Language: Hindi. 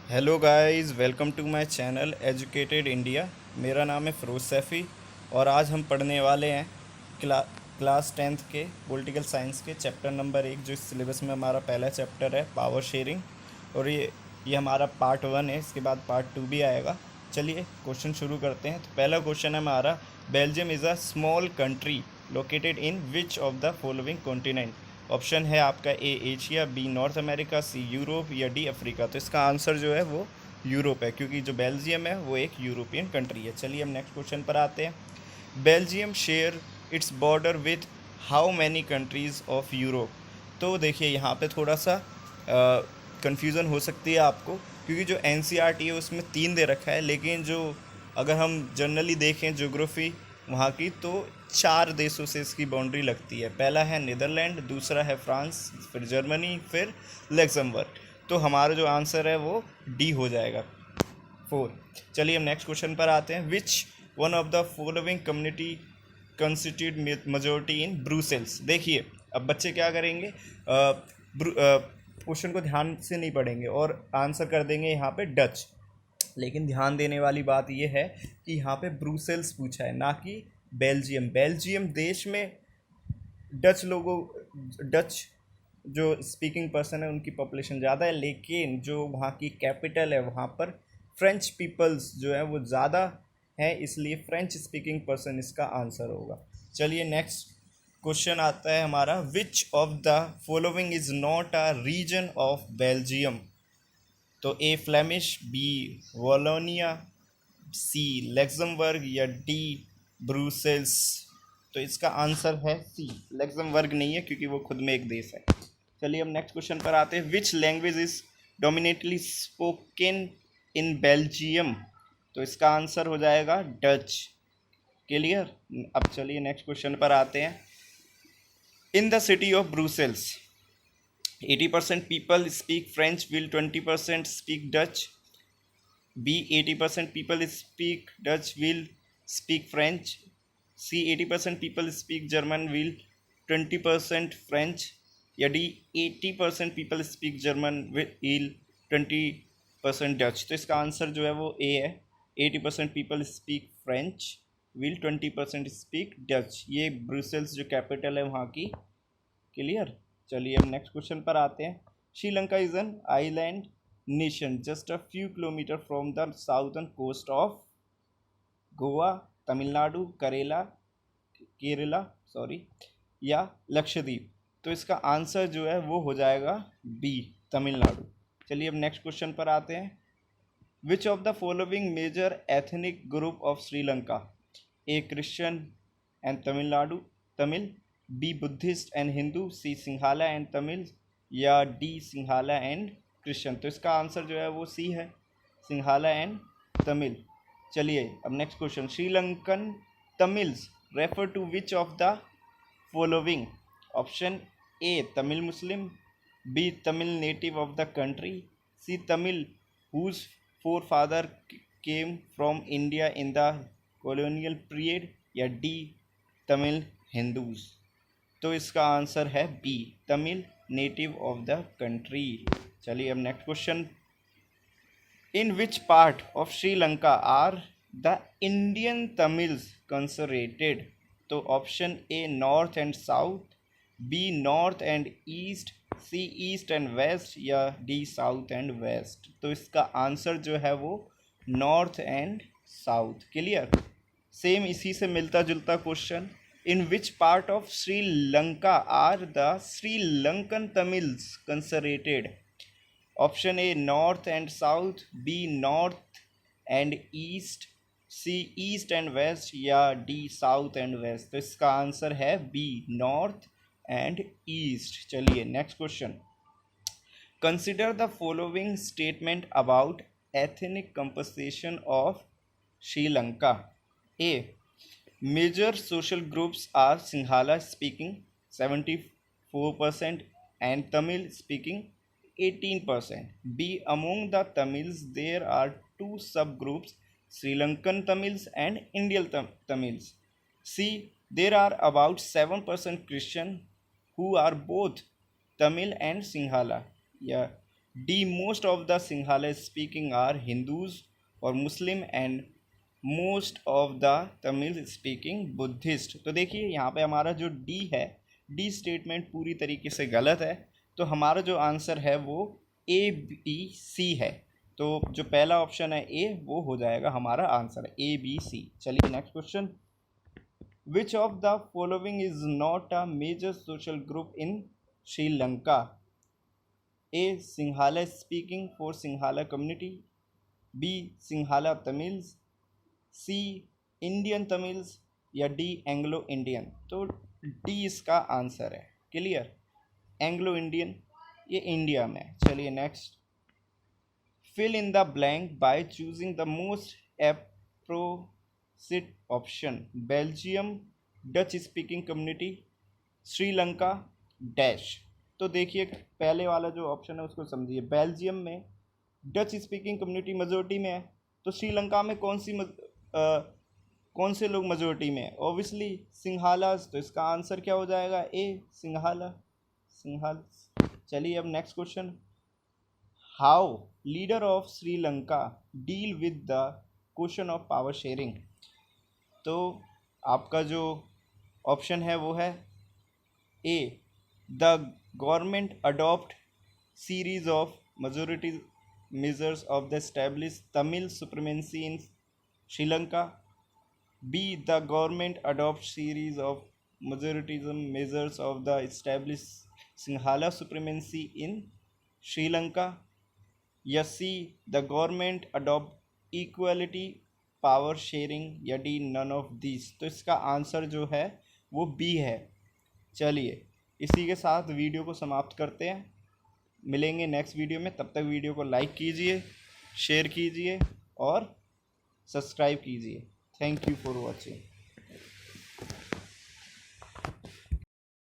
Hello guys, welcome to my channel educated India. मेरा नाम है फ़िरोज़ सैफ़ी और आज हम पढ़ने वाले हैं क्ला क्लास टेंथ के पॉलिटिकल साइंस के चैप्टर नंबर 1, जो इस सिलेबस में हमारा पहला चैप्टर है, पावर शेयरिंग। और ये हमारा पार्ट 1 है। इसके बाद पार्ट 2 भी आएगा। चलिए क्वेश्चन शुरू करते हैं। तो पहला क्वेश्चन है हमारा, Belgium is a small country located in which of the following continent. Option है आपका A Asia, B North America, C Europe या डी अफ्रीका। तो इसका आंसर जो है वो यूरोप है, क्योंकि जो बेल्जियम है वो एक यूरोपियन कंट्री है। चलिए हम नेक्स्ट क्वेश्चन पर आते हैं। Belgium share its border with how many countries of Europe. तो देखिए यहाँ पे थोड़ा सा कन्फ्यूज़न हो सकती है आपको, क्योंकि जो एनसीईआरटी है उसमें 3 दे रखा है, लेकिन जो अगर हम जनरली देखें ज्योग्राफी वहाँ की, तो 4 देशों से इसकी बाउंड्री लगती है। पहला है नीदरलैंड, दूसरा है फ्रांस, फिर जर्मनी, फिर लग्जमबर्ग। तो हमारा जो आंसर है वो डी हो जाएगा, 4। चलिए हम नेक्स्ट क्वेश्चन पर आते हैं। Which one of the following community constitute majority in Brussels. देखिए अब बच्चे क्या करेंगे, क्वेश्चन को ध्यान से नहीं पढ़ेंगे और आंसर कर देंगे यहाँ पे डच। लेकिन ध्यान देने वाली बात यह है कि यहाँ पे ब्रुसेल्स पूछा है, ना कि बेल्जियम। बेल्जियम देश में डच जो स्पीकिंग पर्सन है उनकी पॉपुलेशन ज़्यादा है, लेकिन जो वहाँ की कैपिटल है वहाँ पर फ्रेंच पीपल्स जो है वो ज़्यादा है, इसलिए फ्रेंच स्पीकिंग पर्सन इसका आंसर होगा। चलिए नेक्स्ट क्वेश्चन आता है हमारा, which of the following is not a region of Belgium. तो A Flemish, B Wallonia, C Luxembourg या डी ब्रुसेल्स। तो इसका आंसर है सी, लग्जमबर्ग नहीं है, क्योंकि वो खुद में एक देश है। चलिए हम नेक्स्ट क्वेश्चन पर आते हैं। Which language is डोमिनेटली spoken in Belgium. तो इसका आंसर हो जाएगा डच। क्लियर। अब चलिए नेक्स्ट क्वेश्चन पर आते हैं। In the city of Brussels 80% people speak French, will 20% speak Dutch. B 80% people speak Dutch, will speak French. C 80% people speak German, will 20% French. या D 80% people speak German, will 20% Dutch। तो इसका आंसर जो है वो ए है, 80% people speak French, will 20% speak Dutch। ये ब्रुसेल्स जो कैपिटल है वहाँ की। क्लियर। चलिए हम नेक्स्ट क्वेश्चन पर आते हैं। Sri Lanka is an island nation just a few kilometre from the southern coast of Goa, Tamil Nadu, Kerala sorry या लक्षद्वीप। तो इसका आंसर जो है वो हो जाएगा बी, तमिलनाडु। चलिए अब नेक्स्ट क्वेश्चन पर आते हैं। Which of the following major ethnic group of Sri Lanka. A Christian and Tamil Nadu Tamil, B Buddhist and Hindu, C Sinhala and Tamil या डी सिंघाला एंड क्रिश्चियन। तो इसका आंसर जो है वो सी है, सिंघाला एंड तमिल। चलिए अब next question. Sri Lankan Tamils refer to which of the following. Option A Tamil Muslim, B Tamil native of the country, C Tamil whose forefather came from India in the colonial period या डी तमिल हिंदूज। तो इसका आंसर है B, Tamil native of the country. चलिए अब next question. In which part of Sri Lanka are the Indian Tamils concentrated. तो option A north and south, B north and east, C east and west या डी साउथ एंड वेस्ट। तो इसका आंसर जो है वो north and south. Clear. Same इसी से मिलता जुलता question. In which part of Sri Lanka are the Sri Lankan Tamils concentrated. Option A north and south, B north and east, C east and west या डी साउथ एंड वेस्ट। तो इसका आंसर है बी, नॉर्थ एंड ईस्ट। चलिए next question. Consider the following statement about ethnic composition of Sri Lanka. A major social groups are Sinhala speaking 74% and Tamil speaking 18%. B among the Tamils there are two subgroups, Sri Lankan Tamils and Indian Tamils. C there are about 7% Christian who are both Tamil and Sinhala. Yeah. D most of the Sinhalese speaking are Hindus और Muslim and most of the Tamil speaking Buddhist. तो देखिए यहाँ पे हमारा जो डी है, डी स्टेटमेंट पूरी तरीके से गलत है। तो हमारा जो आंसर है वो ए बी सी है। तो जो पहला ऑप्शन है ए, वो हो जाएगा हमारा आंसर, ए बी सी। चलिए next question. Which of the following is not a major social group in Sri Lanka? A Sinhala speaking for Sinhala community, B Sinhala Tamils, C Indian Tamils, या डी एंग्लो इंडियन। तो डी इसका आंसर है। क्लियर? एंग्लो इंडियन, ये इंडिया में। चलिए next. Fill in the blank by choosing the most appropriate option. Belgium, Dutch speaking community, Sri Lanka, dash. तो देखिए पहले वाला जो ऑप्शन है उसको समझिए। बेल्जियम में डच स्पीकिंग कम्युनिटी मेजोरिटी में है, तो श्रीलंका में कौन से लोग मेजोरिटी में है? ऑब्वियसली सिंघालास। तो इसका आंसर क्या हो जाएगा? ए सिंघाला, सिंघाल। चलिए अब next question. How leader of Sri Lanka deal with the question of power sharing? तो आपका जो ऑप्शन है वो है A the government adopt series of majority measures of the established Tamil supremacy in Sri Lanka, B the government adopts series of majoritism measures of the established Sinhala supremacy in Sri Lanka, या see the government adopt equality power sharing, या डी नन ऑफ दिस। तो इसका आंसर जो है वो बी है। चलिए इसी के साथ वीडियो को समाप्त करते हैं, मिलेंगे नेक्स्ट वीडियो में। तब तक वीडियो को लाइक कीजिए, शेयर कीजिए और सब्सक्राइब कीजिए। Thank you for watching.